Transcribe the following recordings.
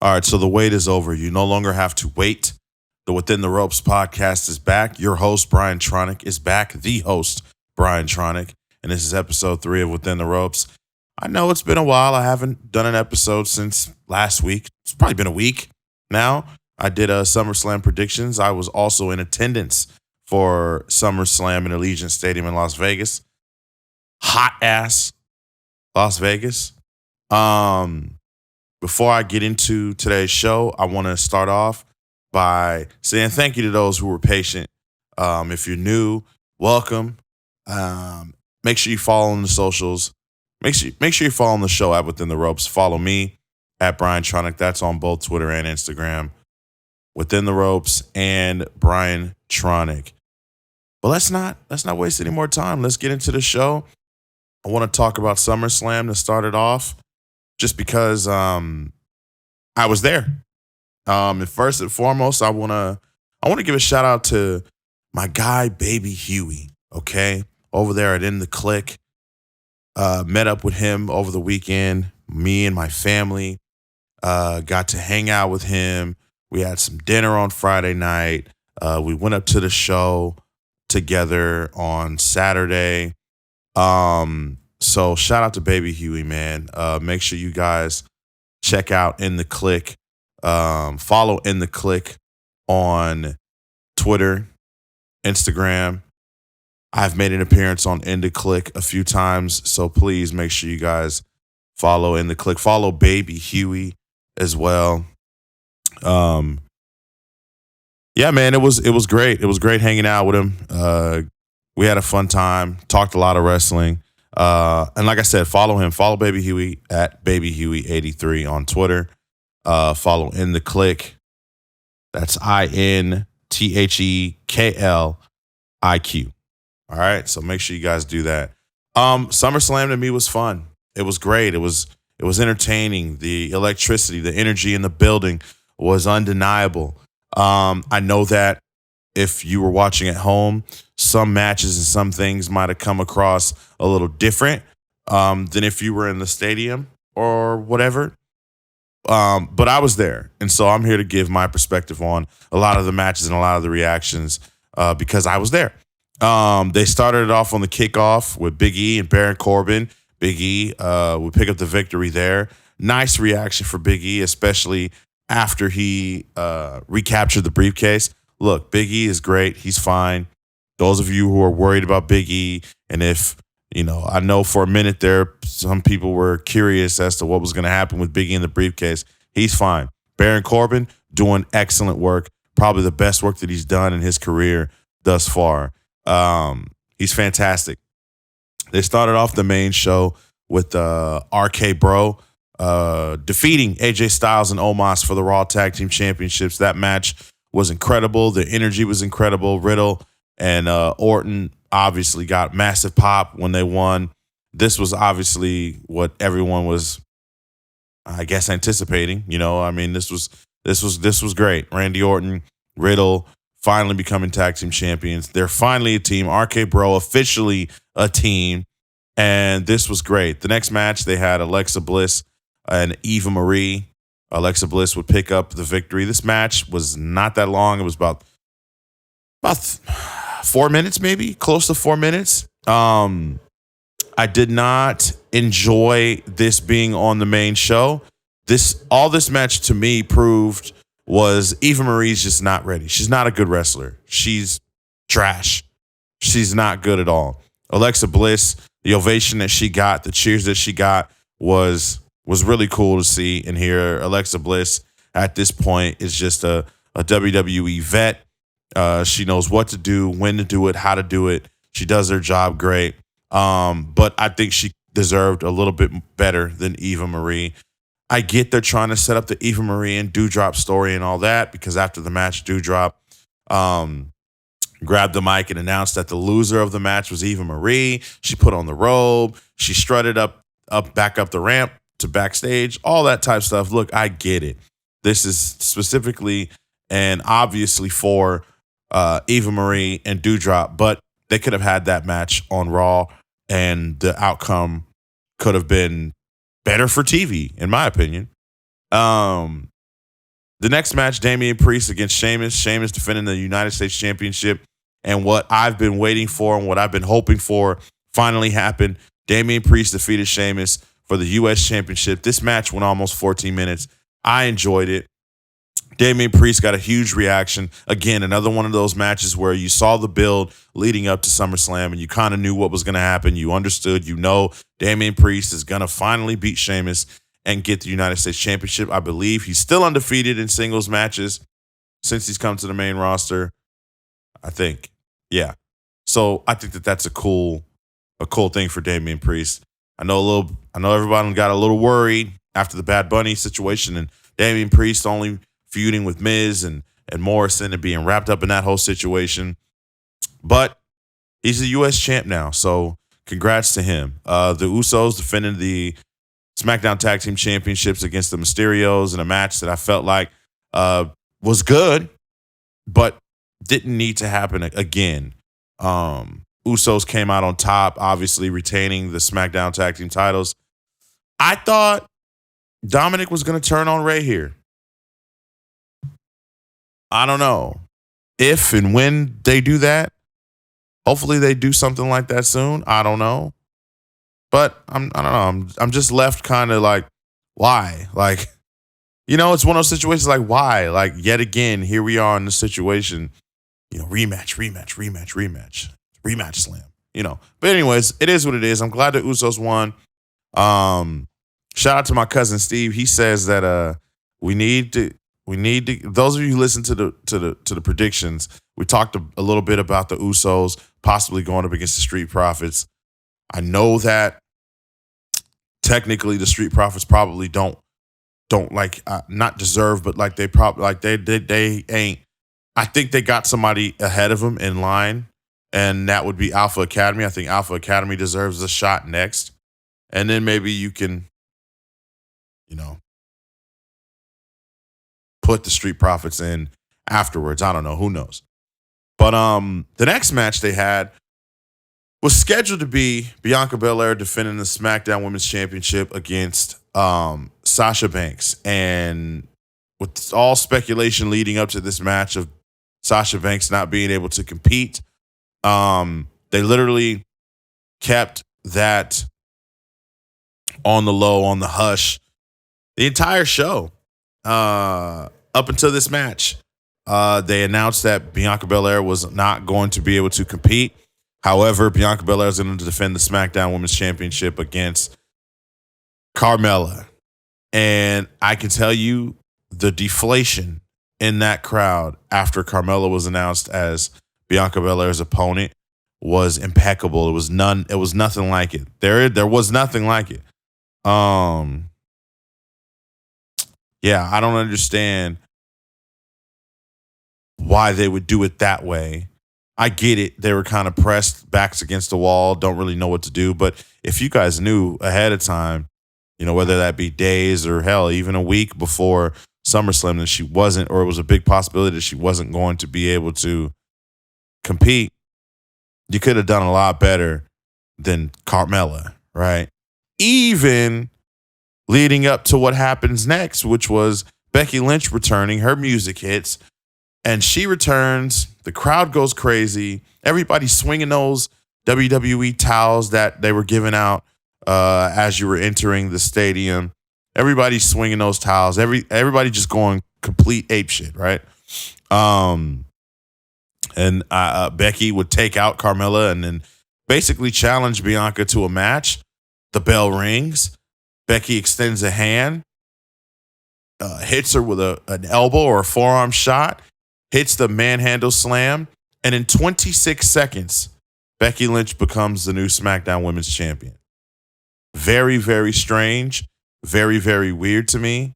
All right, so the wait is over. You no longer have to wait. The Within the Ropes podcast is back. Your host, Brian Tronick, is back. The host, Brian Tronick. And this is episode 3 of Within the Ropes. I know it's been a while. I haven't done an episode since last week. It's probably been a week now. I did a SummerSlam predictions. I was also in attendance for SummerSlam in Allegiant Stadium in Las Vegas. Hot ass Las Vegas. Before I get into today's show, I want to start off by saying thank you to those who were patient. If you're new, welcome. Make sure you follow on the socials. Make sure you're following the show at Within the Ropes. Follow me at Brian Tronick. That's on both Twitter and Instagram. Within the Ropes and Brian Tronick. But let's not waste any more time. Let's get into the show. I want to talk about SummerSlam to start it off, just because I was there. And first and foremost, I wanna give a shout out to my guy Baby Huey. Okay, over there at In the Click. Met up with him over the weekend. Me and my family got to hang out with him. We had some dinner on Friday night. We went up to the show together on Saturday. So shout out to Baby Huey, man. Make sure you guys check out In the Click. Follow In the Click on Twitter, Instagram. I've made an appearance on In the Click a few times, so please make sure you guys follow In the Click. Follow Baby Huey as well. Yeah, man, it was great. It was great hanging out with him. We had a fun time. Talked a lot of wrestling. And like I said, follow him. Follow Baby Huey at Baby Huey 83 on Twitter. Follow In the Click. That's INTHEKLIQ. All right, so make sure you guys do that. SummerSlam to me was fun. It was great. It was entertaining. The electricity, the energy in the building was undeniable. I know that if you were watching at home, some matches and some things might have come across a little different than if you were in the stadium or whatever. But I was there, and so I'm here to give my perspective on a lot of the matches and a lot of the reactions because I was there. They started it off on the kickoff with Big E and Baron Corbin. Big E would pick up the victory there. Nice reaction for Big E, especially after he recaptured the briefcase. Look, Big E is great. He's fine. Those of you who are worried about Big E, and if, I know for a minute there, some people were curious as to what was going to happen with Big E in the briefcase. He's fine. Baron Corbin doing excellent work. Probably the best work that he's done in his career thus far. He's fantastic. They started off the main show with RK Bro defeating AJ Styles and Omos for the Raw Tag Team Championships. That match was incredible. The energy was incredible. Riddle and Orton obviously got massive pop when they won. This was obviously what everyone was, I guess, anticipating. This was great. Randy Orton, Riddle finally becoming tag team champions. They're finally a team. RK Bro officially a team, and this was great. The next match they had Alexa Bliss and Eva Marie. Alexa Bliss would pick up the victory. This match was not that long. It was about 4 minutes, maybe close to 4 minutes. I did not enjoy this being on the main show. All this match to me proved was Eva Marie's just not ready. She's not a good wrestler. She's trash. She's not good at all. Alexa Bliss, the ovation that she got, the cheers that she got was really cool to see and hear. Alexa Bliss at this point is just a WWE vet. She knows what to do, when to do it, how to do it. She does her job great. But I think she deserved a little bit better than Eva Marie. I get they're trying to set up the Eva Marie and Doudrop story and all that, because after the match, Doudrop grabbed the mic and announced that the loser of the match was Eva Marie. She put on the robe. She strutted back up the ramp to backstage, all that type of stuff. Look, I get it. This is specifically and obviously for Eva Marie and Doudrop, but they could have had that match on Raw, and the outcome could have been better for TV, in my opinion. The next match, Damian Priest against Sheamus. Sheamus defending the United States Championship. And what I've been waiting for and what I've been hoping for finally happened. Damian Priest defeated Sheamus for the U.S. Championship. This match went almost 14 minutes. I enjoyed it. Damian Priest got a huge reaction. Again, another one of those matches where you saw the build leading up to SummerSlam and you kind of knew what was going to happen. You understood, Damian Priest is going to finally beat Sheamus and get the United States Championship. I believe he's still undefeated in singles matches since he's come to the main roster. I think. Yeah. So I think that that's a cool thing for Damian Priest. I know everybody got a little worried after the Bad Bunny situation and Damian Priest only feuding with Miz and Morrison and being wrapped up in that whole situation. But he's a U.S. champ now, so congrats to him. The Usos defending the SmackDown Tag Team Championships against the Mysterios in a match that I felt like was good, but didn't need to happen again. Usos came out on top, obviously retaining the SmackDown Tag Team titles. I thought Dominic was going to turn on Ray here. I don't know if and when they do that. Hopefully they do something like that soon. I don't know. But I don't know. I'm just left kind of like, why? Like, it's one of those situations like, why? Like, yet again, here we are in the situation, rematch slam, But anyways, it is what it is. I'm glad the Usos won. Shout out to my cousin Steve. He says that we need to. Those of you who listen to the predictions, we talked a little bit about the Usos possibly going up against the Street Profits. I know that technically the Street Profits probably don't like not deserve, but like they probably like they ain't. I think they got somebody ahead of them in line, and that would be Alpha Academy. I think Alpha Academy deserves a shot next, and then maybe you can, put the Street Profits in afterwards. I don't know. Who knows? But the next match they had was scheduled to be Bianca Belair defending the SmackDown Women's Championship against Sasha Banks. And with all speculation leading up to this match of Sasha Banks not being able to compete, they literally kept that on the low, on the hush, the entire show. Up until this match, they announced that Bianca Belair was not going to be able to compete. However, Bianca Belair is going to defend the SmackDown Women's Championship against Carmella. And I can tell you the deflation in that crowd after Carmella was announced as Bianca Belair's opponent was impeccable. It was nothing like it. There was nothing like it. Yeah, I don't understand why they would do it that way. I get it. They were kind of pressed, backs against the wall, don't really know what to do. But if you guys knew ahead of time, whether that be days or hell, even a week before SummerSlam, that she wasn't, or it was a big possibility that she wasn't going to be able to compete, you could have done a lot better than Carmella, right? Even leading up to what happens next, which was Becky Lynch returning, her music hits, and she returns. The crowd goes crazy. Everybody's swinging those WWE towels that they were giving out as you were entering the stadium. Everybody's swinging those towels. Everybody just going complete apeshit, right? And Becky would take out Carmella and then basically challenge Bianca to a match. The bell rings. Becky extends a hand, hits her with an elbow or a forearm shot, hits the manhandle slam, and in 26 seconds, Becky Lynch becomes the new SmackDown Women's Champion. Very, very strange. Very, very weird to me.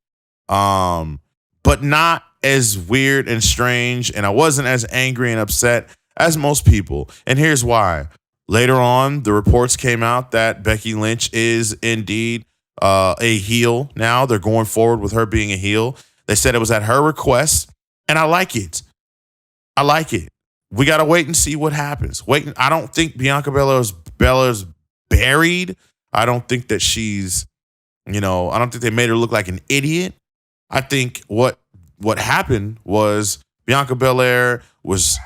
But not as weird and strange, and I wasn't as angry and upset as most people. And here's why. Later on, the reports came out that Becky Lynch is indeed a heel now. They're going forward with her being a heel. They said it was at her request, and I like it. I like it. We got to wait and see what happens. I don't think Bianca Belair's buried. I don't think that she's, I don't think they made her look like an idiot. I think what what happened was Bianca Belair was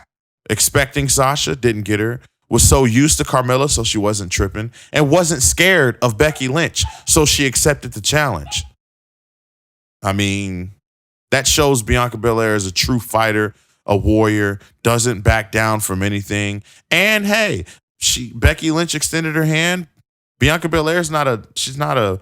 expecting Sasha, didn't get her, was so used to Carmella, so she wasn't tripping, and wasn't scared of Becky Lynch, so she accepted the challenge. I mean, that shows Bianca Belair is a true fighter, a warrior, doesn't back down from anything. And hey, Becky Lynch extended her hand. Bianca Belair's she's not a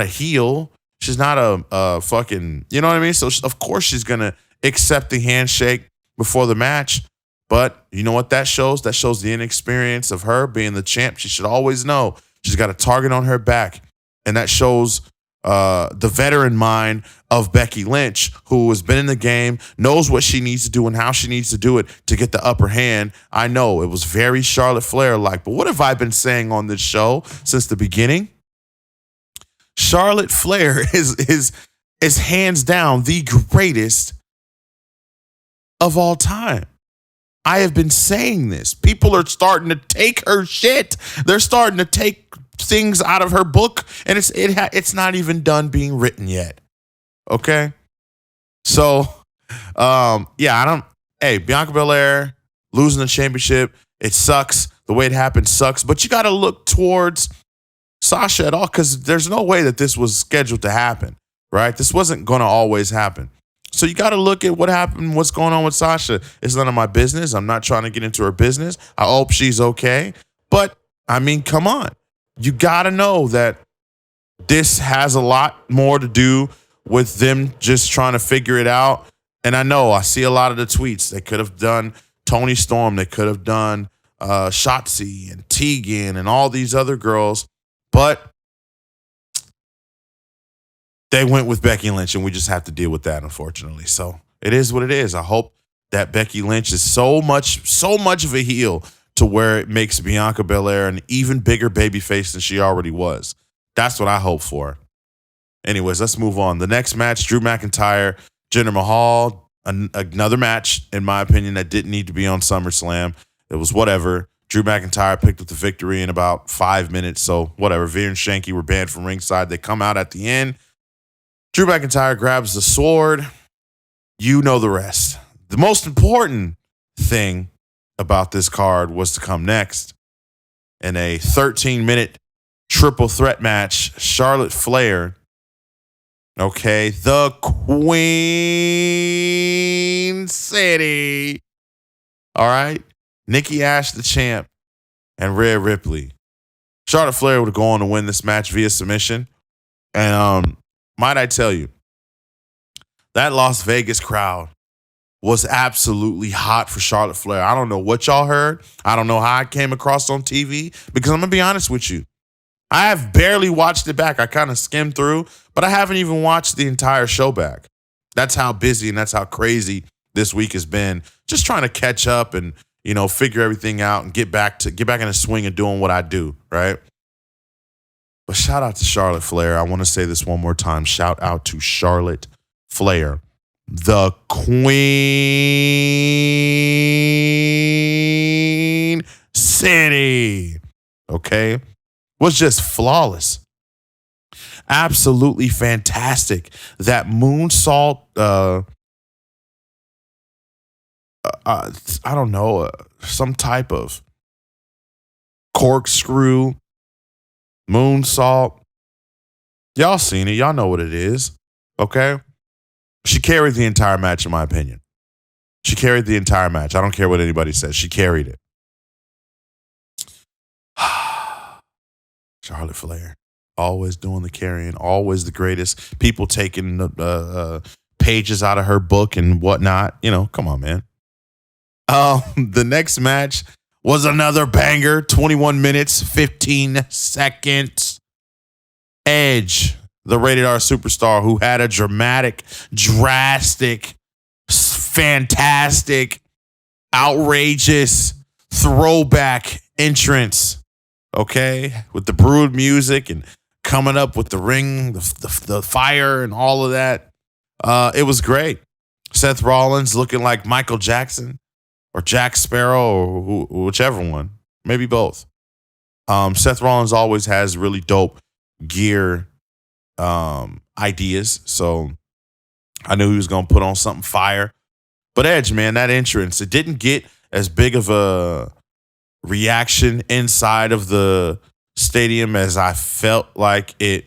heel. She's not a fucking, you know what I mean? So of course she's gonna accept the handshake before the match. But you know what that shows? That shows the inexperience of her being the champ. She should always know she's got a target on her back. And that shows the veteran mind of Becky Lynch, who has been in the game, knows what she needs to do and how she needs to do it to get the upper hand. I know it was very Charlotte Flair-like, but what have I been saying on this show since the beginning? Charlotte Flair is hands down the greatest of all time. I have been saying this. People are starting to take her shit. They're starting to take things out of her book, and it's not even done being written yet. Okay? So, Bianca Belair losing the championship, it sucks. The way it happened sucks, but you got to look towards Sasha at all, because there's no way that this was scheduled to happen, right? This wasn't going to always happen. So you got to look at what happened, what's going on with Sasha. It's none of my business. I'm not trying to get into her business. I hope she's okay. But, I mean, come on. You got to know that this has a lot more to do with them just trying to figure it out. And I know, I see a lot of the tweets. They could have done Toni Storm. They could have done Shotzi and Tegan and all these other girls. But they went with Becky Lynch, and we just have to deal with that, unfortunately. So it is what it is. I hope that Becky Lynch is so much of a heel to where it makes Bianca Belair an even bigger babyface than she already was. That's what I hope for. Anyways, let's move on. The next match, Drew McIntyre, Jinder Mahal, another match, in my opinion, that didn't need to be on SummerSlam. It was whatever. Drew McIntyre picked up the victory in about 5 minutes, so whatever. Veer and Shanky were banned from ringside. They come out at the end. Drew McIntyre grabs the sword. You know the rest. The most important thing about this card was to come next. In a 13-minute triple threat match, Charlotte Flair, okay, the Queen City, all right, Nikki Ash, the champ, and Rhea Ripley. Charlotte Flair would go on to win this match via submission. And might I tell you, that Las Vegas crowd was absolutely hot for Charlotte Flair. I don't know what y'all heard. I don't know how I came across on TV, because I'm going to be honest with you. I have barely watched it back. I kind of skimmed through, but I haven't even watched the entire show back. That's how busy and that's how crazy this week has been. Just trying to catch up and, you know, figure everything out and get back in the swing of doing what I do, right? But shout out to Charlotte Flair. I want to say this one more time. Shout out to Charlotte Flair, the Queen City. Okay? Was just flawless. Absolutely fantastic. That moonsault, I don't know, some type of corkscrew, moonsault. Y'all seen it. Y'all know what it is. Okay? She carried the entire match, in my opinion. She carried the entire match. I don't care what anybody says. She carried it. Charlotte Flair, always doing the carrying, always the greatest. People taking pages out of her book and whatnot. You know, come on, man. The next match was another banger, 21 minutes, 15 seconds. Edge, the rated R superstar, who had a dramatic, drastic, fantastic, outrageous throwback entrance. Okay, with the Brood music and coming up with the ring, the fire and all of that. It was great. Seth Rollins looking like Michael Jackson or Jack Sparrow or whichever one. Maybe both. Seth Rollins always has really dope gear ideas. So I knew he was going to put on something fire. But Edge, man, that entrance, it didn't get as big of a reaction inside of the stadium as I felt like it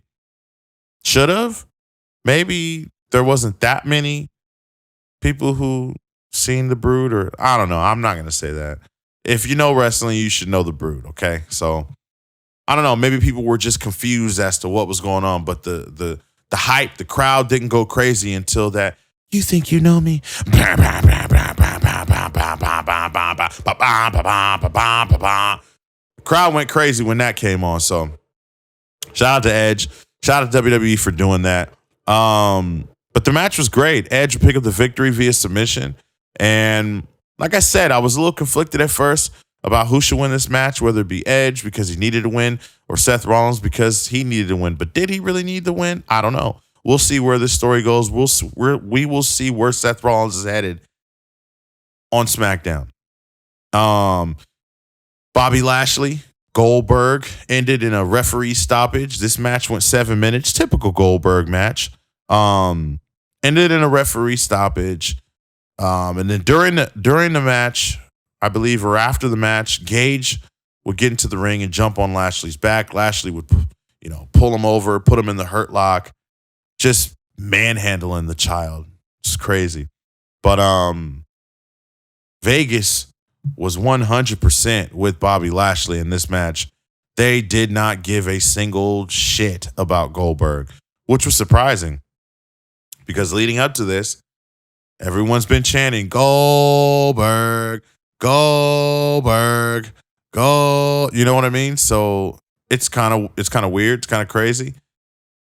should have. Maybe there wasn't that many people who seen the Brood, or I don't know. I'm not going to say that. If you know wrestling, you should know the Brood, okay? So I don't know. Maybe people were just confused as to what was going on, but the hype, the crowd didn't go crazy until that. You think you know me? The crowd went crazy when that came on. So shout out to Edge. Shout out to WWE for doing that. But the match was great. Edge picked up the victory via submission. And like I said, I was a little conflicted at first about who should win this match, whether it be Edge because he needed to win or Seth Rollins because he needed to win. But did he really need to win? I don't know. We'll see where this story goes. We will see where Seth Rollins is headed on SmackDown. Bobby Lashley, Goldberg ended in a referee stoppage. This match went 7 minutes. Typical Goldberg match. Ended in a referee stoppage. And then during the match, I believe, or after the match, Gage would get into the ring and jump on Lashley's back. Lashley would, pull him over, put him in the hurt lock, just manhandling the child. It's crazy. But Vegas was 100% with Bobby Lashley in this match. They did not give a single shit about Goldberg, which was surprising because leading up to this, everyone's been chanting Goldberg, Goldberg, Gold. You know what I mean? So it's kind of weird. It's kind of crazy.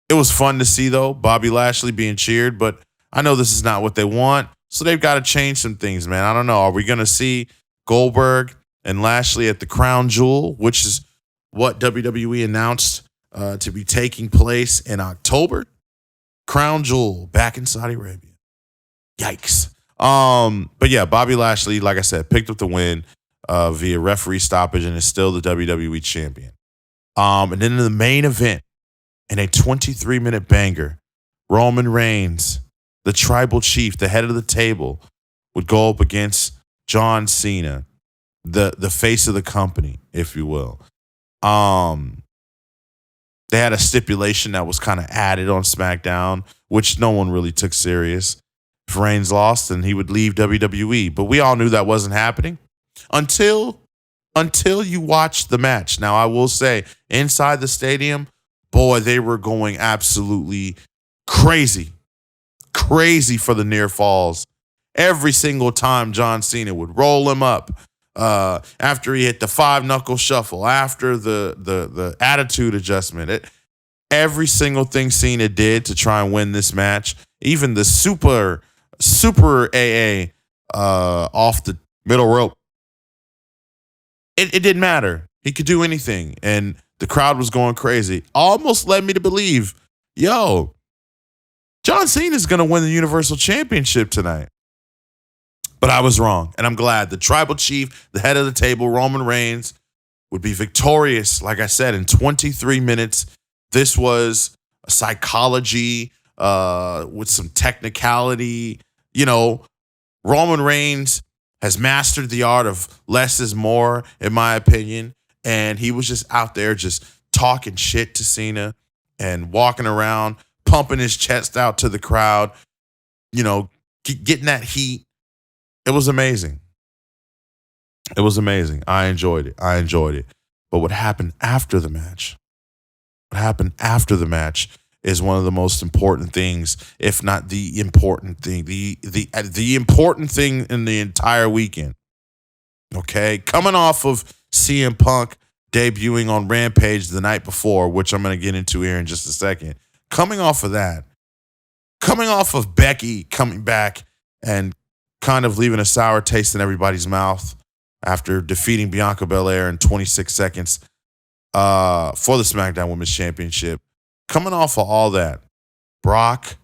It was fun to see though, Bobby Lashley being cheered, but I know this is not what they want. So they've got to change some things, man. I don't know. Are we going to see Goldberg and Lashley at the Crown Jewel, which is what WWE announced to be taking place in October? Crown Jewel back in Saudi Arabia. Yikes. But yeah, Bobby Lashley, like I said, picked up the win via referee stoppage and is still the WWE champion. And then in the main event, in a 23-minute banger, Roman Reigns, the tribal chief, the head of the table, would go up against John Cena, the face of the company, if you will. They had a stipulation that was kind of added on SmackDown, which no one really took serious. If Reigns lost, then he would leave WWE. But we all knew that wasn't happening until you watched the match. Now, I will say, inside the stadium, boy, they were going absolutely crazy for the near falls. Every single time John Cena would roll him up after he hit the 5-knuckle shuffle, after the attitude adjustment. Every single thing Cena did to try and win this match, even the super AA off the middle rope, it didn't matter. He could do anything, and the crowd was going crazy. Almost led me to believe, John Cena is going to win the Universal Championship tonight. But I was wrong, and I'm glad. The tribal chief, the head of the table, Roman Reigns, would be victorious, like I said, in 23 minutes. This was a psychology with some technicality. Roman Reigns has mastered the art of less is more, in my opinion. And he was just out there just talking shit to Cena and walking around, pumping his chest out to the crowd, getting that heat. It was amazing. It was amazing. I enjoyed it. But what happened after the match? Is one of the most important things, if not the important thing, the important thing in the entire weekend. Okay, coming off of CM Punk debuting on Rampage the night before, which I'm going to get into here in just a second. Coming off of that, coming off of Becky coming back and kind of leaving a sour taste in everybody's mouth after defeating Bianca Belair in 26 seconds for the SmackDown Women's Championship. Coming off of all that, Brock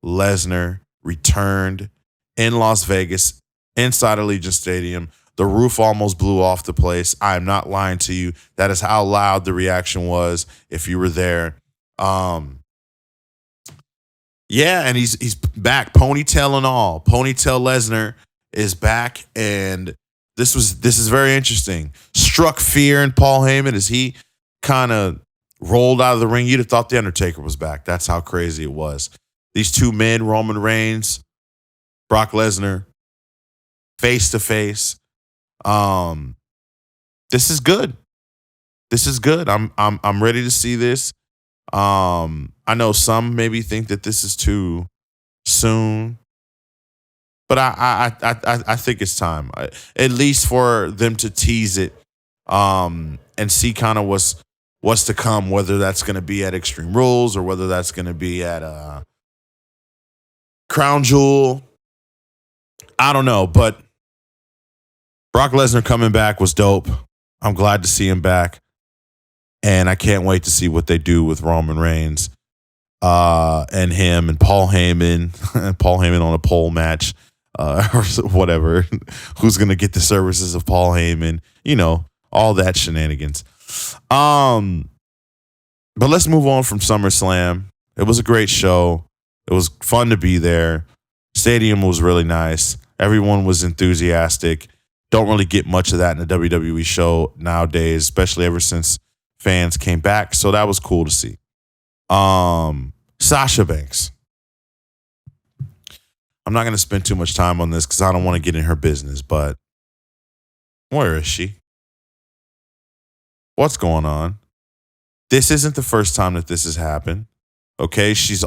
Lesnar returned in Las Vegas, inside Allegiant Stadium. The roof almost blew off the place. I'm not lying to you. That is how loud the reaction was if you were there. Yeah, and he's back, ponytail and all. Ponytail Lesnar is back, and this is very interesting. Struck fear in Paul Heyman as he kind of rolled out of the ring. You'd have thought the Undertaker was back. That's how crazy it was. These two men, Roman Reigns, Brock Lesnar, face to face. This is good. This is good. I'm ready to see this. I know some maybe think that this is too soon, but I think it's time, at least for them to tease it, and see kind of what's to come. Whether that's going to be at Extreme Rules or whether that's going to be at Crown Jewel, I don't know. But Brock Lesnar coming back was dope. I'm glad to see him back, and I can't wait to see what they do with Roman Reigns. And him and Paul Heyman, Paul Heyman on a pole match, or whatever. Who's gonna get the services of Paul Heyman? You know, all that shenanigans. But let's move on from SummerSlam. It was a great show. It was fun to be there. Stadium was really nice. Everyone was enthusiastic. Don't really get much of that in a WWE show nowadays, especially ever since fans came back. So that was cool to see. Sasha Banks. I'm not going to spend too much time on this because I don't want to get in her business, but where is she? What's going on? This isn't the first time that this has happened. Okay, she's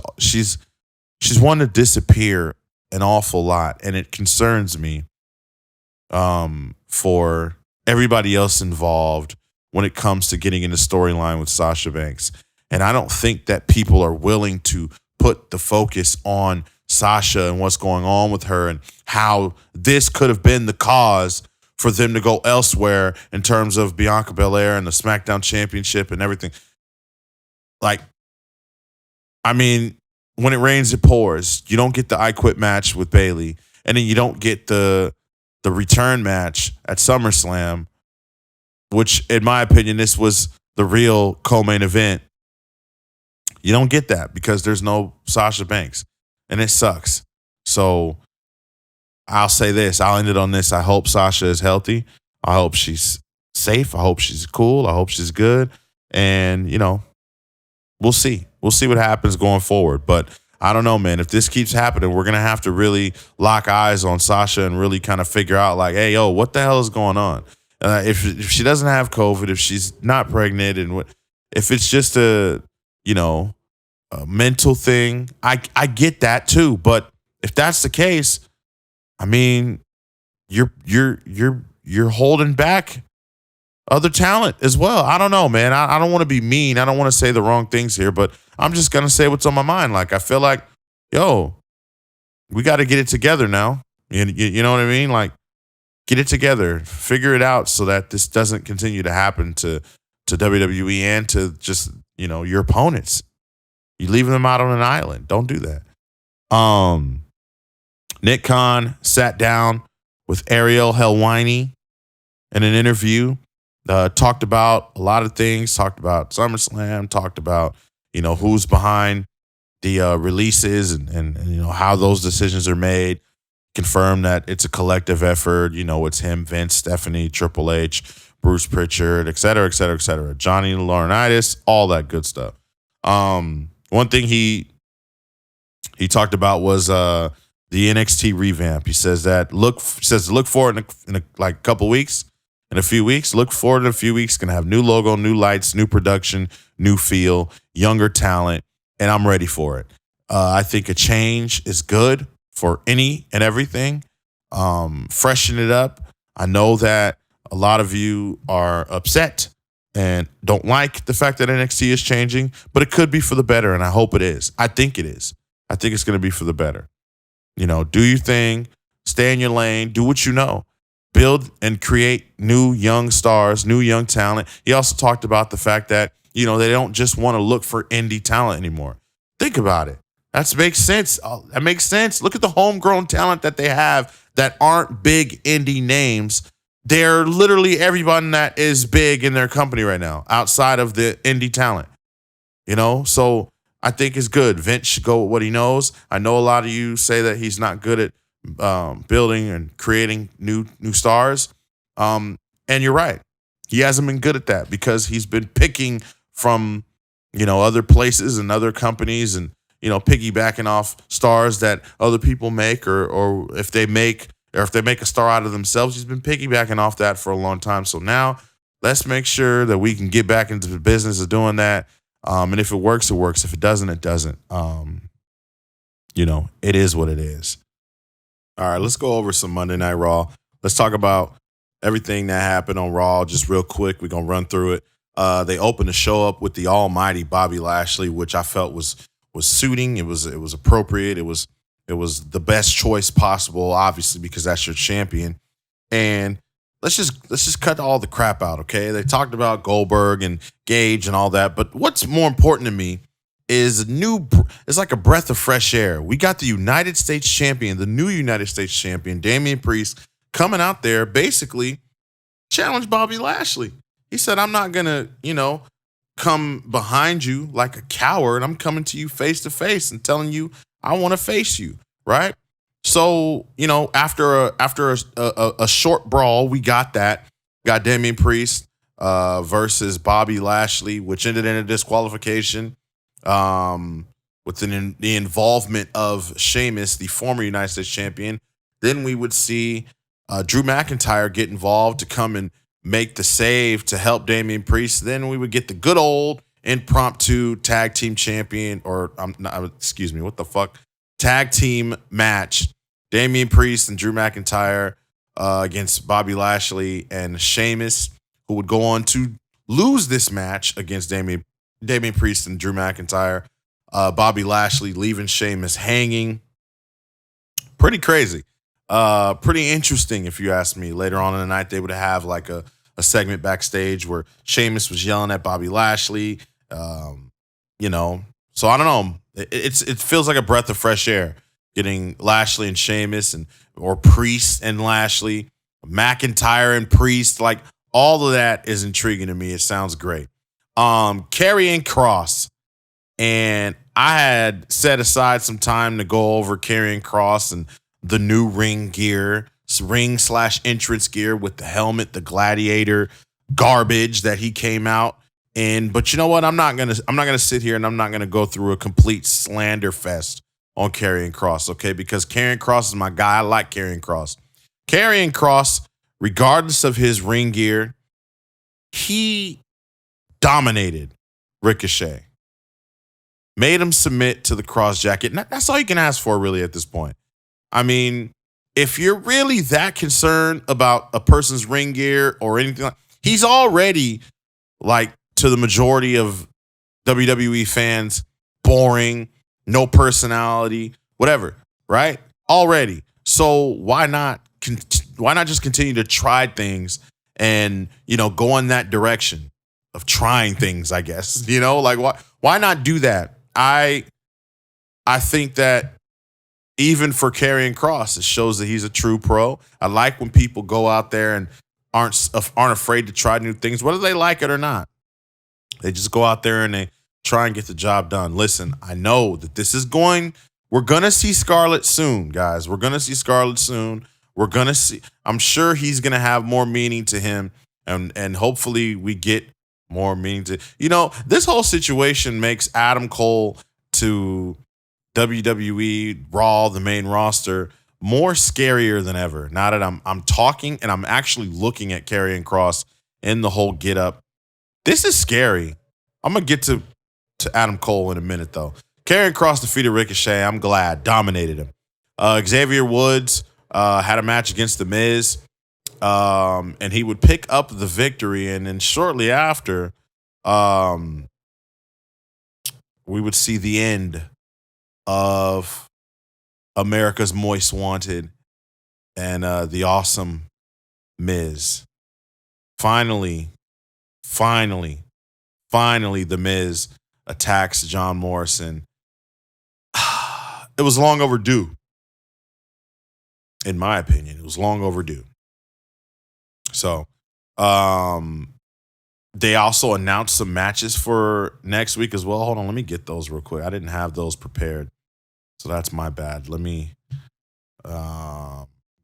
wanted to disappear an awful lot, and it concerns me for everybody else involved when it comes to getting in the storyline with Sasha Banks. And I don't think that people are willing to put the focus on Sasha and what's going on with her and how this could have been the cause for them to go elsewhere in terms of Bianca Belair and the SmackDown Championship and everything. Like, I mean, when it rains, it pours. You don't get the I Quit match with Bayley, and then you don't get the return match at SummerSlam, which, in my opinion, this was the real co-main event. You don't get that because there's no Sasha Banks, and it sucks. So I'll say this. I'll end it on this. I hope Sasha is healthy. I hope she's safe. I hope she's cool. I hope she's good. And, you know, we'll see. We'll see what happens going forward. But I don't know, man. If this keeps happening, we're going to have to really lock eyes on Sasha and really kind of figure out, like, hey, yo, what the hell is going on? If she doesn't have COVID, if she's not pregnant, and if it's just a mental thing, I get that too. But if that's the case, I mean, you're holding back other talent as well. I don't know, man. I don't want to be mean. I don't want to say the wrong things here, but I'm just gonna say what's on my mind. Like, I feel like, yo, we got to get it together now. You know what I mean? Like, get it together, figure it out, so that this doesn't continue to happen to WWE and to just your opponents. You're leaving them out on an island. Don't do that. Nick Khan sat down with Ariel Helwani in an interview, talked about a lot of things, talked about SummerSlam, talked about, who's behind the releases and how those decisions are made, confirmed that it's a collective effort. It's him, Vince, Stephanie, Triple H, Bruce Pritchard, et cetera, et cetera, et cetera. Johnny Laurinaitis, all that good stuff. One thing he talked about was the NXT revamp. He says that look forward in a couple weeks, in a few weeks. Look forward in a few weeks. Gonna have new logo, new lights, new production, new feel, younger talent, and I'm ready for it. I think a change is good for any and everything. Freshen it up. I know that a lot of you are upset and don't like the fact that NXT is changing, but it could be for the better, and I hope it is. I think it is. I think it's going to be for the better. Do your thing, stay in your lane, do what you know. Build and create new young stars, new young talent. He also talked about the fact that, they don't just want to look for indie talent anymore. Think about it. That makes sense. That makes sense. Look at the homegrown talent that they have that aren't big indie names. They're literally everyone that is big in their company right now, outside of the indie talent. So I think is good. Vince should go with what he knows. I know a lot of you say that he's not good at building and creating new stars. And you're right. He hasn't been good at that because he's been picking from, other places and other companies and, piggybacking off stars that other people make or if they make a star out of themselves, he's been piggybacking off that for a long time. So now let's make sure that we can get back into the business of doing that. And if it works, it works. If it doesn't, it doesn't. It is what it is. All right, let's go over some Monday Night Raw. Let's talk about everything that happened on Raw just real quick. We're going to run through it. They opened the show up with the almighty Bobby Lashley, which I felt was suiting. It was appropriate. It was the best choice possible, obviously, because that's your champion. And let's just cut all the crap out, okay? They talked about Goldberg and Gage and all that, but what's more important to me is it's like a breath of fresh air. We got the United States champion, the new United States champion, Damian Priest, coming out there basically challenge Bobby Lashley. He said, I'm not going to, come behind you like a coward. I'm coming to you face to face and telling you I want to face you, right? So, after a short brawl, we got that. Got Damian Priest versus Bobby Lashley, which ended in a disqualification with the involvement of Sheamus, the former United States champion. Then we would see Drew McIntyre get involved to come and make the save to help Damian Priest. Then we would get the good old impromptu tag team champion, tag team match. Damian Priest and Drew McIntyre against Bobby Lashley and Sheamus, who would go on to lose this match against Damian Priest and Drew McIntyre. Bobby Lashley leaving Sheamus hanging. Pretty crazy. Pretty interesting, if you ask me. Later on in the night, they would have like a segment backstage where Sheamus was yelling at Bobby Lashley. So I don't know. It feels like a breath of fresh air getting Lashley and Sheamus or Priest and Lashley, McIntyre and Priest. Like all of that is intriguing to me. It sounds great. Karrion Kross. And I had set aside some time to go over Karrion Kross and the new ring / entrance gear with the helmet, the gladiator garbage that he came out in. But you know what? I'm not gonna sit here and I'm not gonna go through a complete slander fest on Karrion Kross, okay? Because Karrion Kross is my guy. I like Karrion Kross. Karrion Kross, regardless of his ring gear, he dominated Ricochet. Made him submit to the cross jacket. That's all you can ask for, really, at this point. I mean, if you're really that concerned about a person's ring gear or anything like, he's already, like, to the majority of WWE fans, boring, no personality, whatever, right? Already. So why not just continue to try things and, go in that direction of trying things, I guess, like why not do that? I think that even for Karrion Kross, it shows that he's a true pro. I like when people go out there and aren't afraid to try new things, whether they like it or not. They just go out there and they try and get the job done. Listen, I know that we're going to see Scarlett soon, guys. We're going to see Scarlett soon. I'm sure he's going to have more meaning to him, and hopefully we get more meaning to, this whole situation makes Adam Cole to WWE Raw, the main roster, more scarier than ever. Now that I'm talking and I'm actually looking at Karrion Kross in the whole get up. This is scary. I'm going to get to Adam Cole in a minute, though. Karrion Kross defeated Ricochet. I'm glad. Dominated him. Xavier Woods had a match against The Miz. And he would pick up the victory. And then shortly after, we would see the end of America's Most Wanted and the awesome Miz. Finally, The Miz attacks John Morrison. It was long overdue. In my opinion, it was long overdue. So, They also announced some matches for next week as well. Hold on, let me get those real quick. I didn't have those prepared, so that's my bad. Let me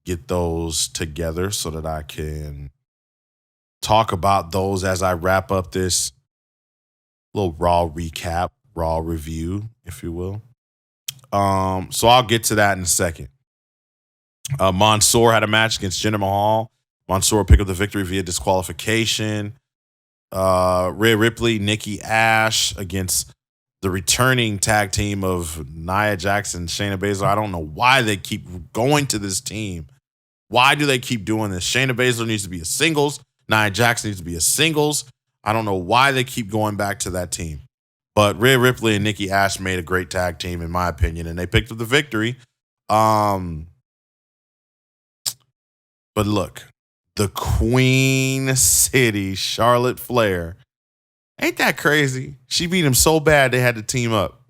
get those together so that I can talk about those as I wrap up this little Raw recap, Raw review, if you will. So I'll get to that in a second. Mansoor had a match against Jinder Mahal. Mansoor picked up the victory via disqualification. Rhea Ripley, Nikki Ash against the returning tag team of Nia Jax and Shayna Baszler. I don't know why they keep going to this team. Why do they keep doing this? Shayna Baszler needs to be a singles. Nia Jax needs to be a singles. I don't know why they keep going back to that team. But Rhea Ripley and Nikki Ash made a great tag team, in my opinion, and they picked up the victory. But look, the Queen City, Charlotte Flair, ain't that crazy? She beat him so bad they had to team up.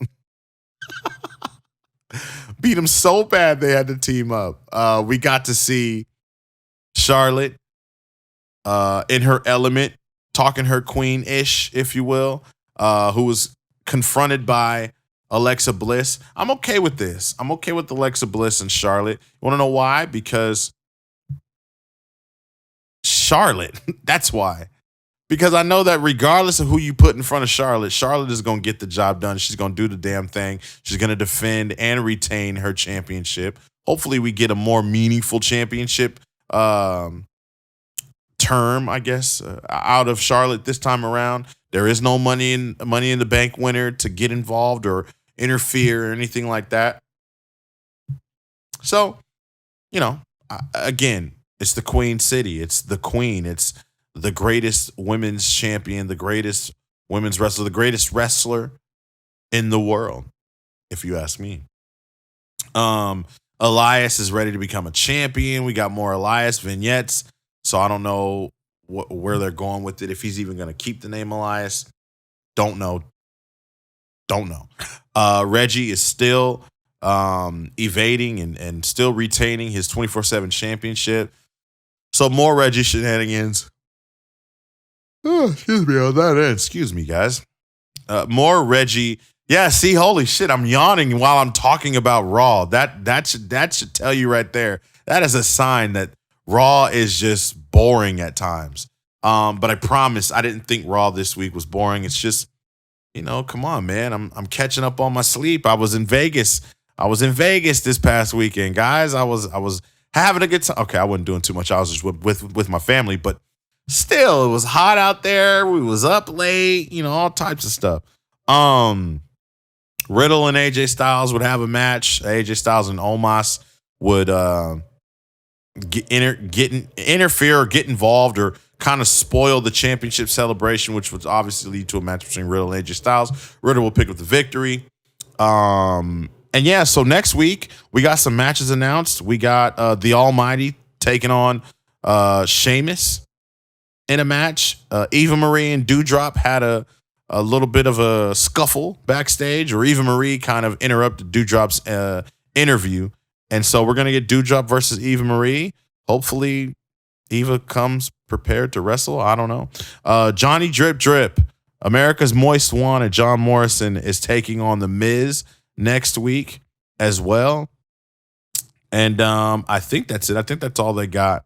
Beat him so bad they had to team up. We got to see Charlotte in her element, talking her queen-ish, if you will, who was confronted by Alexa Bliss. I'm okay with this. I'm okay with Alexa Bliss and Charlotte. You want to know why? Because Charlotte. That's why. Because I know that regardless of who you put in front of Charlotte, Charlotte is going to get the job done. She's going to do the damn thing. She's going to defend and retain her championship. Hopefully we get a more meaningful championship term, I guess, out of Charlotte this time around. There is no money in the bank winner to get involved or interfere or anything like that. So, again, it's the Queen City. It's the Queen. It's the greatest women's champion, the greatest women's wrestler, the greatest wrestler in the world, if you ask me. Elias is ready to become a champion. We got more Elias vignettes, so I don't know where they're going with it. If he's even going to keep the name Elias, don't know. Reggie is still evading and still retaining his 24/7 championship. So more Reggie shenanigans. Oh, excuse me on that end. Excuse me, guys. More Reggie. Yeah, see, holy shit, I'm yawning while I'm talking about Raw. That should tell you right there. That is a sign that Raw is just boring at times. But I promise I didn't think Raw this week was boring. It's just, come on, man. I'm catching up on my sleep. I was in Vegas this past weekend, guys. I was having a good time. Okay, I wasn't doing too much. I was just with my family, but still, it was hot out there. We was up late, all types of stuff. Riddle and AJ Styles would have a match. AJ Styles and Omos would interfere or get involved or kind of spoil the championship celebration, which would obviously lead to a match between Riddle and AJ Styles. Riddle will pick up the victory. And yeah, so next week we got some matches announced. We got the Almighty taking on Sheamus in a match. Eva Marie and Doudrop had a little bit of a scuffle backstage, or Eva Marie kind of interrupted Doudrop's interview. And so we're going to get Doudrop versus Eva Marie. Hopefully Eva comes prepared to wrestle. I don't know. Johnny Drip Drip, America's Moist One, and John Morrison is taking on The Miz next week as well. And I think that's it. I think that's all they got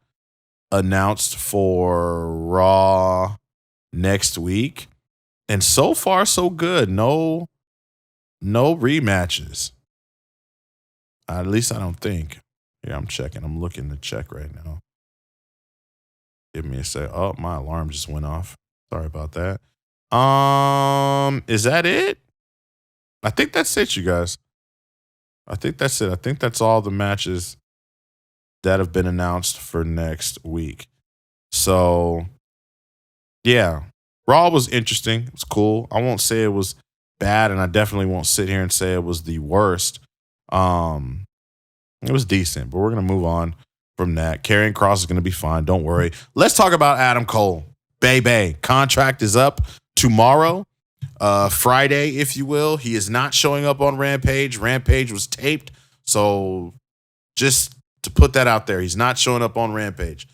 announced for Raw next week. And so far, so good. No rematches. At least I don't think. Yeah, I'm checking. I'm looking to check right now. Give me a sec. Oh, my alarm just went off. Sorry about that. Is that it? I think that's it, you guys. I think that's it. I think that's all the matches that have been announced for next week. So, yeah. Raw was interesting. It was cool. I won't say it was bad, and I definitely won't sit here and say it was the worst. It was decent, but we're going to move on from that. Karrion Kross is going to be fine. Don't worry. Let's talk about Adam Cole. Baby, contract is up tomorrow, Friday, if you will. He is not showing up on Rampage. Rampage was taped, so just to put that out there, he's not showing up on Rampage.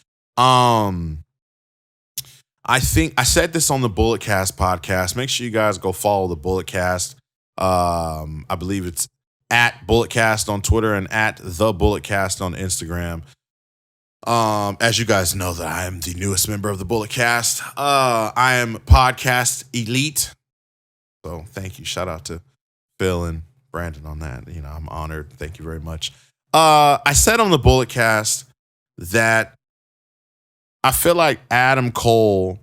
I think I said this on the Bulletcast podcast. Make sure you guys go follow the Bulletcast. I believe it's at Bulletcast on Twitter and at the Bulletcast on Instagram. As you guys know, that I am the newest member of the Bulletcast. I am podcast elite. So thank you. Shout out to Phil and Brandon on that. You know, I'm honored. Thank you very much. I said on the Bulletcast that I feel like Adam Cole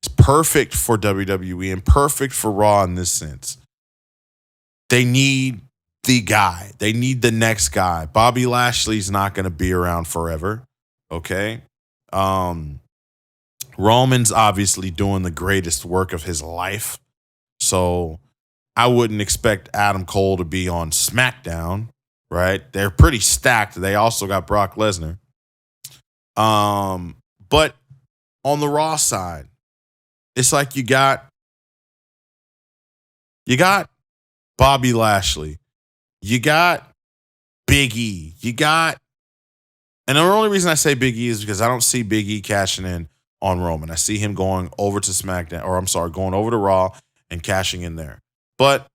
is perfect for WWE and perfect for Raw in this sense. They need the guy. They need the next guy. Bobby Lashley's not going to be around forever. Okay. Roman's obviously doing the greatest work of his life. So I wouldn't expect Adam Cole to be on SmackDown, right? They're pretty stacked. They also got Brock Lesnar. But on the Raw side, it's like you got Bobby Lashley. You got Big E. And the only reason I say Big E is because I don't see Big E cashing in on Roman. I see him going over to SmackDown, going over to Raw and cashing in there. But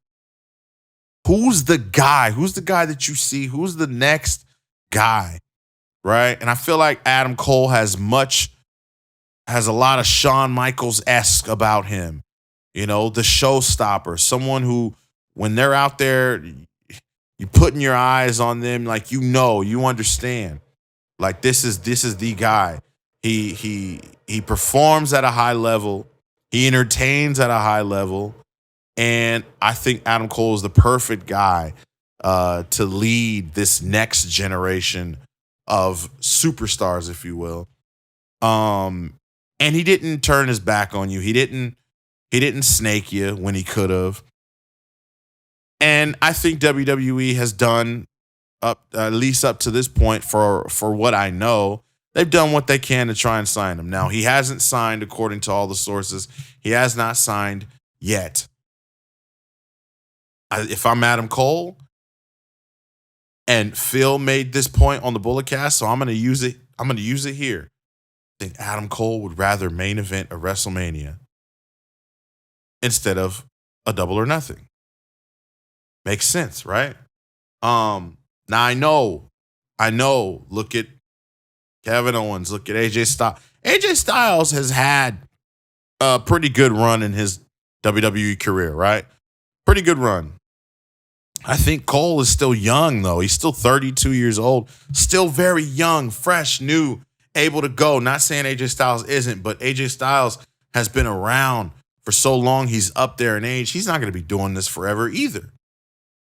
who's the guy? Who's the guy that you see? Who's the next guy? Right? And I feel like Adam Cole has a lot of Shawn Michaels-esque about him. You know, the showstopper, someone who, when they're out there, you putting your eyes on them, like, you understand. Like, this is the guy. He performs at a high level. He entertains at a high level. And I think Adam Cole is the perfect guy to lead this next generation of superstars, if you will. And he didn't turn his back on you. He didn't snake you when he could have. And I think WWE has done at least up to this point, for what I know, they've done what they can to try and sign him. Now, he hasn't signed, according to all the sources. He has not signed yet. If I'm Adam Cole, and Phil made this point on the Bulletcast, so I'm going to use it. I'm going to use it here. I think Adam Cole would rather main event a WrestleMania instead of a Double or Nothing. Makes sense, right? Now I know. Look at Kevin Owens. Look at AJ Styles. AJ Styles has had a pretty good run in his WWE career, right? Pretty good run. I think Cole is still young, though. He's still 32 years old. Still very young, fresh, new, able to go. Not saying AJ Styles isn't, but AJ Styles has been around for so long. He's up there in age. He's not going to be doing this forever either.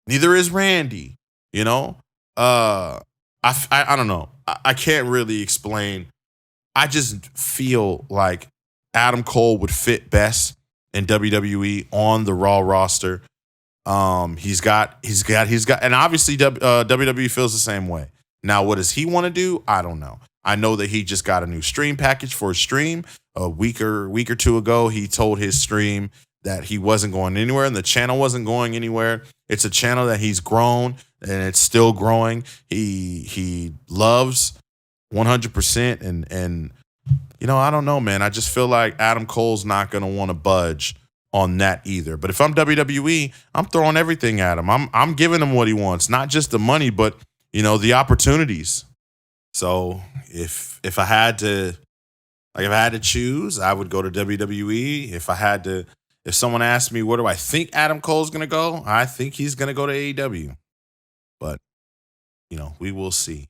Neither is Randy, you know? I don't know. I can't really explain. I just feel like Adam Cole would fit best in WWE on the Raw roster. He's got, and obviously WWE feels the same way. Now, what does he want to do? I don't know. I know that he just got a new stream package for his stream. A week or two ago, he told his stream that he wasn't going anywhere and the channel wasn't going anywhere. It's a channel that he's grown and it's still growing. He loves 100%. And you know, I don't know, man. I just feel like Adam Cole's not going to want to budge on that either. But if I'm WWE, I'm throwing everything at him. I'm giving him what he wants, not just the money, but, you know, the opportunities. So if I had to choose, I would go to WWE. If someone asked me, where do I think Adam Cole's going to go? I think he's going to go to AEW. But, you know, we will see.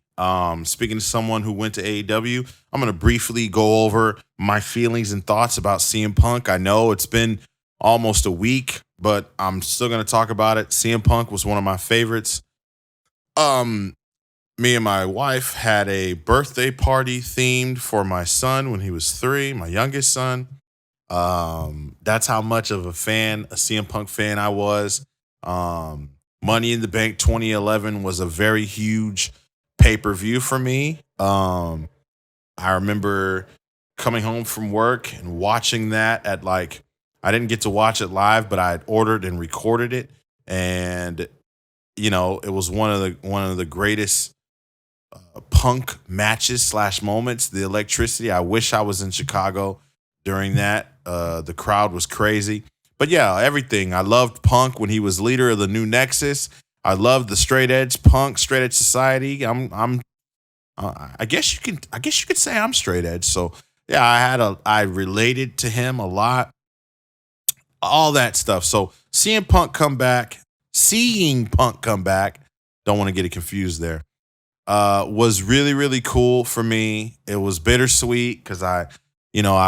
Speaking to someone who went to AEW, I'm going to briefly go over my feelings and thoughts about CM Punk. I know it's been almost a week, but I'm still going to talk about it. CM Punk was one of my favorites. Me and my wife had a birthday party themed for my son when he was 3, my youngest son. That's how much of a CM Punk fan I was. Money in the Bank 2011 was a very huge pay-per-view for me. I remember coming home from work and watching that at I didn't get to watch it live, but I had ordered and recorded it. And, you know, it was one of the greatest Punk matches / moments. The electricity. I wish I was in Chicago during that. The crowd was crazy. But yeah, everything. I loved Punk when he was leader of the New Nexus. I loved the Straight Edge Punk, Straight Edge Society. I guess you could say I'm straight edge. So yeah, I related to him a lot. All that stuff. So seeing Punk come back, don't want to get it confused there. Was really, really cool for me. It was bittersweet because I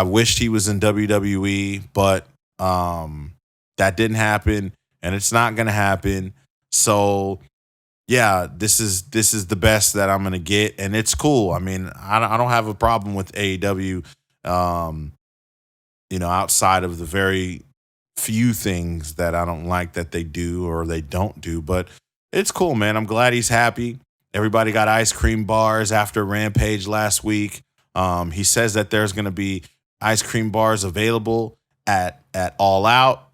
wished he was in WWE, but that didn't happen, and it's not gonna happen. So yeah, this is the best that I'm gonna get, and it's cool. I mean, I don't have a problem with AEW. Outside of the very few things that I don't like that they do or they don't do, but it's cool, man. I'm glad he's happy. Everybody got ice cream bars after Rampage last week. He says that there's going to be ice cream bars available at All Out.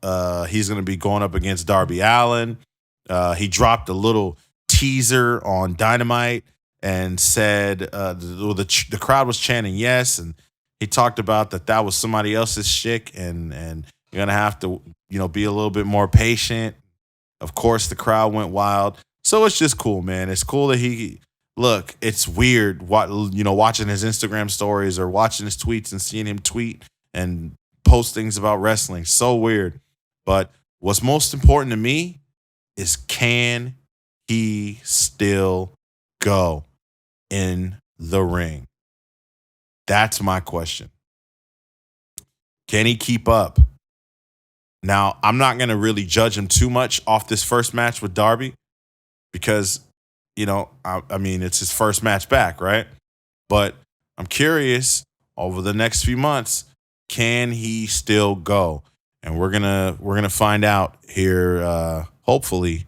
He's going to be going up against Darby Allin. He dropped a little teaser on Dynamite and said the crowd was chanting yes, and he talked about that was somebody else's shtick, and you're going to have to be a little bit more patient. Of course, the crowd went wild. So it's just cool, man. It's cool that it's weird watching his Instagram stories or watching his tweets and seeing him tweet and post things about wrestling. So weird. But what's most important to me is, can he still go in the ring? That's my question. Can he keep up? Now, I'm not going to really judge him too much off this first match with Darby because, I mean, it's his first match back, right? But I'm curious, over the next few months, can he still go? And we're gonna find out here, hopefully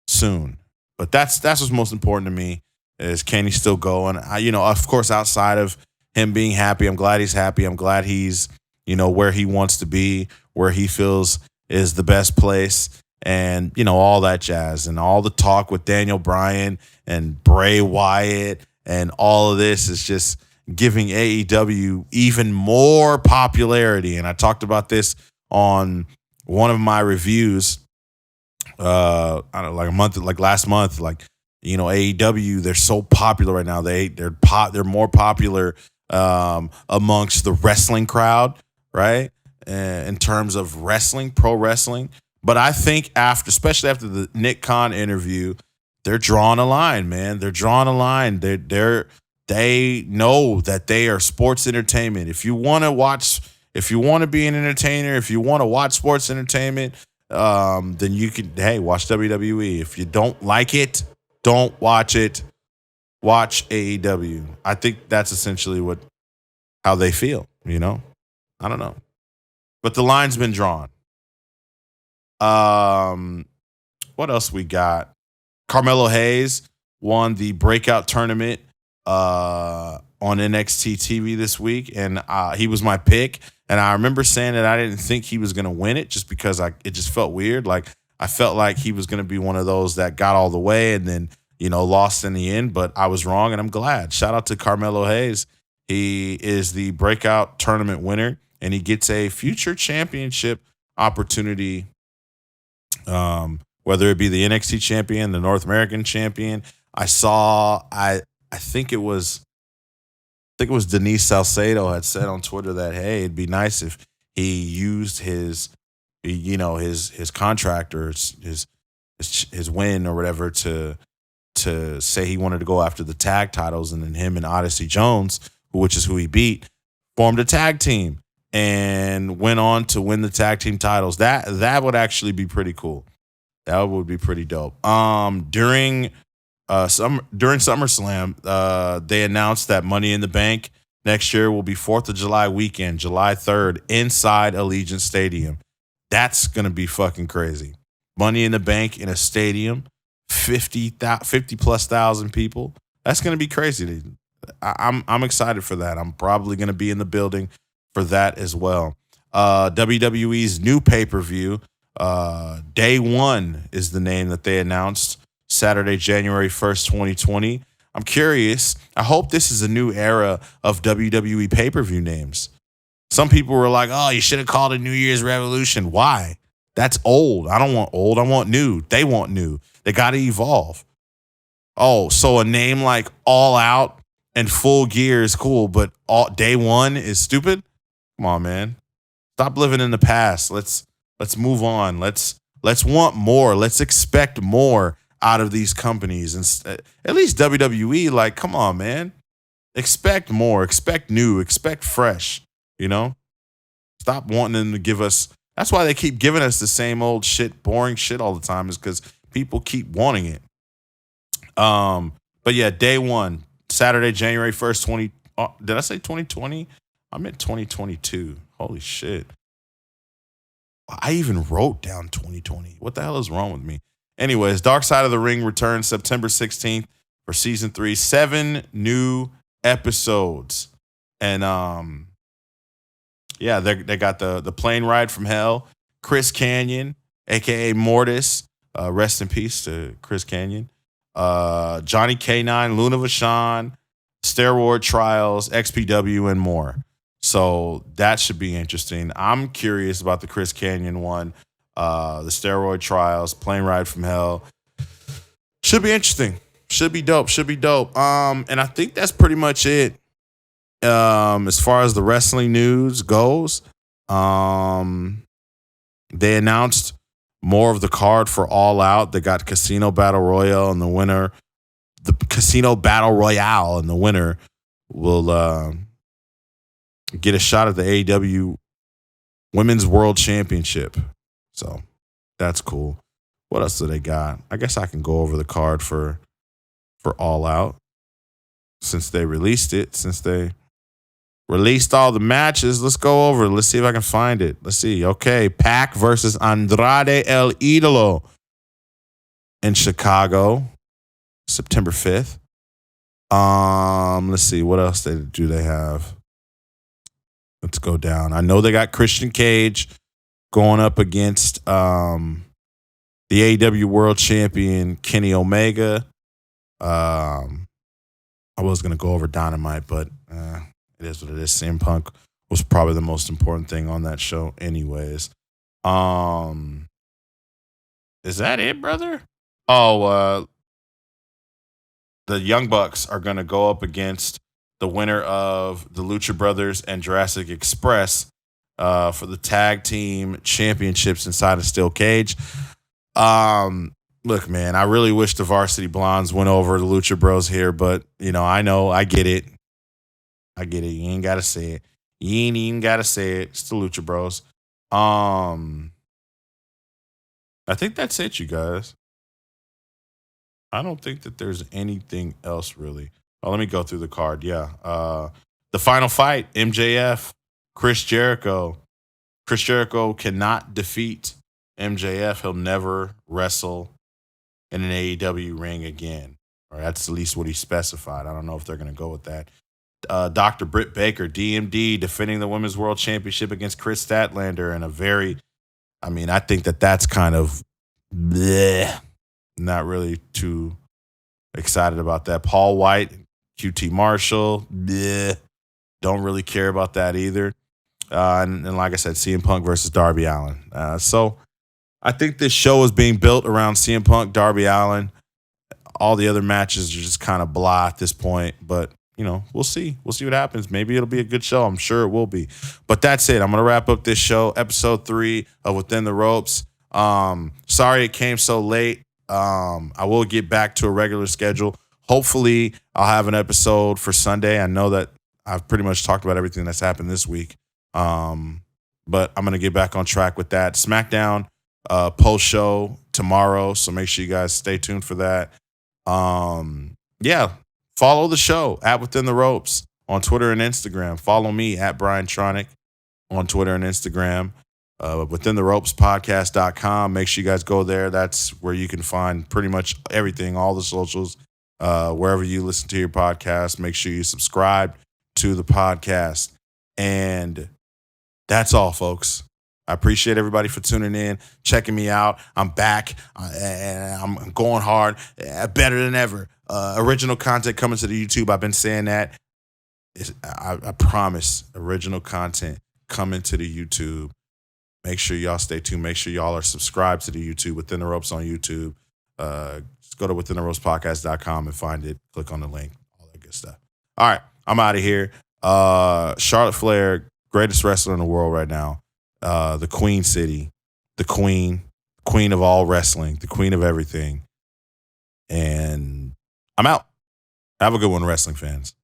soon. But that's what's most important to me, is can he still go? And of course, outside of him being happy, I'm glad he's happy. I'm glad he's where he wants to be, where he feels is the best place, and all that jazz, and all the talk with Daniel Bryan and Bray Wyatt, and all of this is just giving AEW even more popularity. And I talked about this on one of my reviews. I don't know, last month. AEW, they're so popular right now. They're more popular amongst the wrestling crowd, right? In terms of wrestling, pro wrestling. But I think especially after the Nick Khan interview, they're drawing a line, man. They're drawing a line. They know that they are sports entertainment. If you want to be an entertainer, if you want to watch sports entertainment, then you can, watch WWE. If you don't like it, don't watch it. Watch AEW. I think that's essentially how they feel, I don't know. But the line's been drawn. What else we got? Carmelo Hayes won the breakout tournament on NXT TV this week, and he was my pick. And I remember saying that I didn't think he was going to win it, just because it just felt weird. Like, I felt like he was going to be one of those that got all the way and then lost in the end. But I was wrong, and I'm glad. Shout out to Carmelo Hayes. He is the breakout tournament winner, and he gets a future championship opportunity. Whether it be the NXT champion, the North American champion. I think it was Denise Salcedo had said on Twitter that, hey, it'd be nice if he used his contract or his win or whatever to say he wanted to go after the tag titles, and then him and Odyssey Jones, which is who he beat, formed a tag team and went on to win the tag team titles. That would actually be pretty cool. That would be pretty dope. During SummerSlam, they announced that Money in the Bank next year will be 4th of July weekend, July 3rd, inside Allegiant Stadium. That's going to be fucking crazy. Money in the Bank in a stadium, 50 plus thousand people. That's going to be crazy. I'm excited for that. I'm probably going to be in the building for that as well. WWE's new pay-per-view, Day One is the name that they announced, Saturday, January 1st, 2020. I'm curious. I hope this is a new era of WWE pay-per-view names. Some people were like, oh, you should have called it New Year's Revolution. Why? That's old. I don't want old. I want new. They want new. They got to evolve. Oh, so a name like All Out and Full Gear is cool, but Day One is stupid? Come on, man. Stop living in the past. Let's move on. Let's want more. Let's expect more out of these companies. And at least WWE, like, come on, man. Expect more. Expect new. Expect fresh. You know? Stop wanting them to give us. That's why they keep giving us the same old shit, boring shit all the time, is because people keep wanting it. But yeah, Day One, Saturday, January 1st, did I say 2020? I meant 2022. Holy shit. I even wrote down 2020. What the hell is wrong with me? Anyways, Dark Side of the Ring returns September 16th for season 3. 7 new episodes. And yeah, they got the plane ride from hell. Chris Canyon, aka Mortis. Rest in peace to Chris Canyon. Johnny K9, Luna Vachon, Steroid Trials, XPW, and more. So that should be interesting. I'm curious about the Chris Canyon one, the Steroid Trials, Plane Ride from Hell. Should be interesting. Should be dope. And I think that's pretty much it. As far as the wrestling news goes, they announced more of the card for All Out. They got Casino Battle Royale, and the winner will get a shot at the AEW Women's World Championship. So that's cool. What else do they got? I guess I can go over the card for All Out since they released it. Since they released all the matches, let's go over it. Let's see if I can find it. Let's see. Okay, Pac versus Andrade El Idolo in Chicago, September 5th. Let's see. What else do they have? Let's go down. I know they got Christian Cage going up against the AEW World Champion Kenny Omega. I was going to go over Dynamite, but it is what it is. CM Punk was probably the most important thing on that show anyways. Is that it, brother? Oh, the Young Bucks are going to go up against the winner of the Lucha Brothers and Jurassic Express for the tag team championships inside a steel cage. Look, man, I really wish the Varsity Blondes went over the Lucha Bros here, but, I get it. You ain't got to say it. You ain't even got to say it. It's the Lucha Bros. I think that's it, you guys. I don't think that there's anything else, really. Oh, let me go through the card. Yeah. The final fight, MJF, Chris Jericho. Chris Jericho cannot defeat MJF. He'll never wrestle in an AEW ring again. Or that's at least what he specified. I don't know if they're going to go with that. Dr. Britt Baker, DMD, defending the Women's World Championship against Chris Statlander in a very, I think that's kind of bleh. Not really too excited about that. Paul White, QT Marshall, bleh. Don't really care about that either. And like I said, CM Punk versus Darby Allin. So I think this show is being built around CM Punk, Darby Allin. All the other matches are just kind of blah at this point, but we'll see. We'll see what happens. Maybe it'll be a good show. I'm sure it will be. But that's it. I'm going to wrap up this show, episode 3 of Within the Ropes. Sorry it came so late. I will get back to a regular schedule. Hopefully, I'll have an episode for Sunday. I know that I've pretty much talked about everything that's happened this week. But I'm going to get back on track with that. SmackDown post-show tomorrow, so make sure you guys stay tuned for that. Yeah, follow the show at Within the Ropes on Twitter and Instagram. Follow me at Brian Tronic on Twitter and Instagram. WithinTheRopesPodcast.com. Make sure you guys go there. That's where you can find pretty much everything, all the socials, wherever you listen to your podcast. Make sure you subscribe to the podcast. And that's all, folks. I appreciate everybody for tuning in, checking me out. I'm back, and I'm going hard, better than ever. Original content coming to the YouTube. I've been saying that. I promise, original content coming to the YouTube. Make sure y'all stay tuned. Make sure y'all are subscribed to the YouTube, Within the Ropes on YouTube. Just go to withintheropespodcast.com and find it. Click on the link, all that good stuff. All right, I'm out of here. Charlotte Flair, greatest wrestler in the world right now. The Queen City, the queen of all wrestling, the queen of everything. And I'm out. Have a good one, wrestling fans.